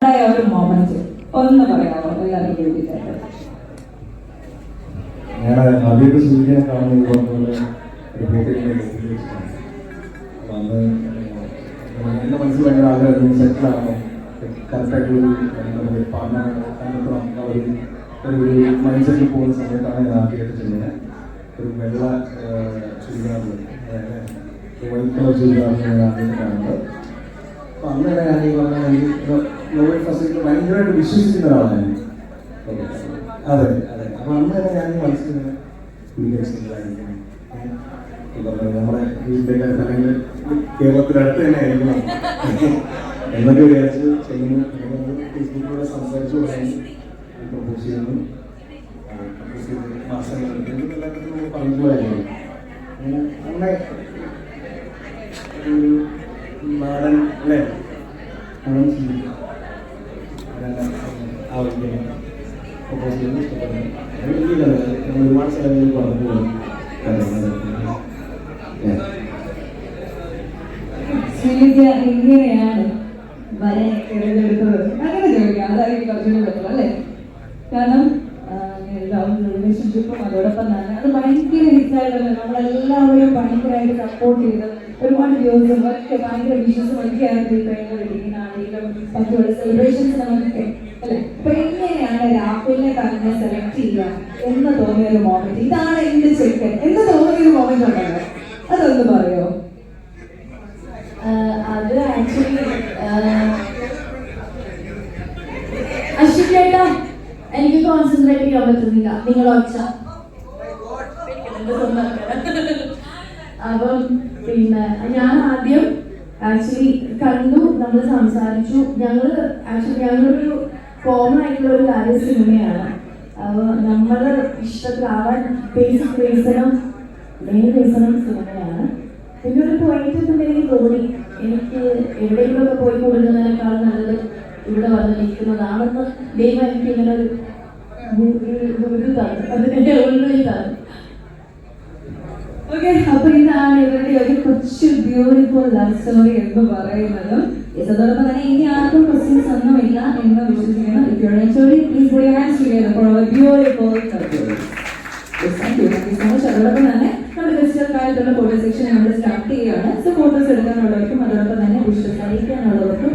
ഒരു മൊമെന്റ് ഒന്ന് പറയാമോ എല്ലാവർക്കും വേണ്ടിയിട്ട്? ഞാൻ ആദ്യമായിട്ട് സൂര്യനെ കാണുന്നത് പറഞ്ഞ അന്ന് എൻ്റെ മനസ്സിൽ ഭയങ്കര ആഗ്രഹം സെറ്റിലാകണം, കറക്റ്റായിട്ടൊരു നമ്മുടെ പാർട്ണർ കണ്ടെത്തണം ഒരു മൈൻഡ് സെറ്റിൽ പോകുന്ന സമയത്താണ് ഞാൻ ആദ്യമായിട്ട് ചെയ്യുന്നത്. ഒരു വെള്ള ചുരിദാറിൽ വൈറ്റ് കളർ ചുരിദാറിൽ ഞാൻ ആദ്യമായിട്ട് കാണുന്നത്. അപ്പം അന്ന് തന്നെ ഞാൻ ഈ പറഞ്ഞ ഫസ്റ്റ് ഭയങ്കരമായിട്ട് വിശ്വസിക്കുന്ന ഒരാളാണ് ഞാൻ. അതെ അതെ. അപ്പം അന്ന് തന്നെ ഞാൻ മനസ്സിൽ നമ്മുടെ വീട്ടിലേക്ക് അല്ലെങ്കിൽ കേരളത്തിനടുത്ത് തന്നെ ആയിരിക്കണം എന്നൊക്കെ വിചാരിച്ച് ചെയ്യുന്നു. ഫേസ്ബുക്കിലൂടെ സംസാരിച്ചു തുടങ്ങി, പ്രപ്പോസ് ചെയ്യുന്നു, മാസങ്ങളെടുത്ത് എല്ലാത്തിനും നമ്മൾ പറഞ്ഞിട്ടുള്ളതായിരുന്നു. അങ്ങനെ ഒരു നാടൻ അല്ലേ ആവശ്യം പ്രപ്പോസ് ചെയ്യുന്നു, ഇഷ്ടപ്പെടുന്നു. നമ്മൾ ഒരുപാട് സ്ഥലങ്ങളിൽ പറഞ്ഞു പോകും. എങ്ങനെയാണ് വരെ തിരഞ്ഞെടുത്തത് അങ്ങനെ ചോദിക്കാം, അതായിരിക്കും കുറച്ചുകൂടി പറ്റും അല്ലേ? കാരണം റിലേഷൻഷിപ്പും അതോടൊപ്പം തന്നെ അത് ഭയങ്കര ഹിറ്റായിട്ടല്ലേ നമ്മളെല്ലാവരും ഭയങ്കരമായിട്ട് സപ്പോർട്ട് ചെയ്ത് ഒരുപാട് ദിവസം ഒക്കെ ഭയങ്കര വിശ്വാസം ഒക്കെയാണ് വെഡിങ്ങിനാണെങ്കിലും മറ്റുള്ള സെലിബ്രേഷൻസ് നമുക്കൊക്കെ അല്ലെ. അപ്പൊ എങ്ങനെയാണ് രാഹുലിനെ തന്നെ സെലക്ട് ചെയ്യുക എന്ന് തോന്നിയൊരു മൊമെന്റ്? ഇതാണ് എന്റെ ചെക്കൻ എന്ന് തോന്നിയൊരു മൊമെന്റ് ഉണ്ടല്ലോ, അതൊന്ന് പറയോ? അത് ആക്ച്വലി അശ്വിനേട്ടാ എനിക്ക് കോൺസെൻട്രേറ്റ് ചെയ്യാൻ പറ്റുന്നില്ല, നിങ്ങൾ ഒച്ച. അപ്പം പിന്നെ ഞാൻ ആദ്യം ആക്ച്വലി കണ്ടു, നമ്മൾ സംസാരിച്ചു. ഞങ്ങളൊരു കോമൺ ആയിട്ടുള്ള ഒരു കാര്യം സിനിമയാണ്. അപ്പോൾ നമ്മൾ ഇഷ്ടത്തിലാവാൻ ബേസിക് റീസണും മെയിൻ റീസണും സിനിമയാണ്. പിന്നെ ഒരു പോയിന്റ് എനിക്ക് തോന്നി, എനിക്ക് എവിടെയെങ്കിലുമൊക്കെ പോയി കൊടുക്കുന്നതിനേക്കാൾ നല്ലത് ഇവിടെ വന്നിരിക്കുന്നതാണെന്ന് ദൈവം എനിക്ക് ഇങ്ങനെ ഒരു തന്നു, അതിൻ്റെ ഉള്ളൊരു തന്നു. ഓക്കെ, അപ്പൊ ഇതാണ് ഇവരുടെ ഒരു കൊച്ചു ബ്യൂട്ടിഫുൾ ലവ് സ്റ്റോറി എന്ന് പറയുന്നത്. അതോടൊപ്പം തന്നെ ഇനി ആർക്കും ക്വസ്റ്റ്യൻസ് ഒന്നുമില്ല എന്ന് വിശ്വസിക്കുന്നു. Please put your hands together for our beautiful couple. Thank you so much. അതോടൊപ്പം തന്നെ നമ്മുടെ ഫെസ്റ്റിവൽ ഫോട്ടോ സെക്ഷൻ നമ്മൾ സ്റ്റാർട്ട് ചെയ്യുകയാണ്. സോ ഫോട്ടോസ് എടുക്കാനുള്ളവർക്കും അതോടൊപ്പം തന്നെ വിഷ്വൽസ് അറിയിക്കാനുള്ളവർക്കും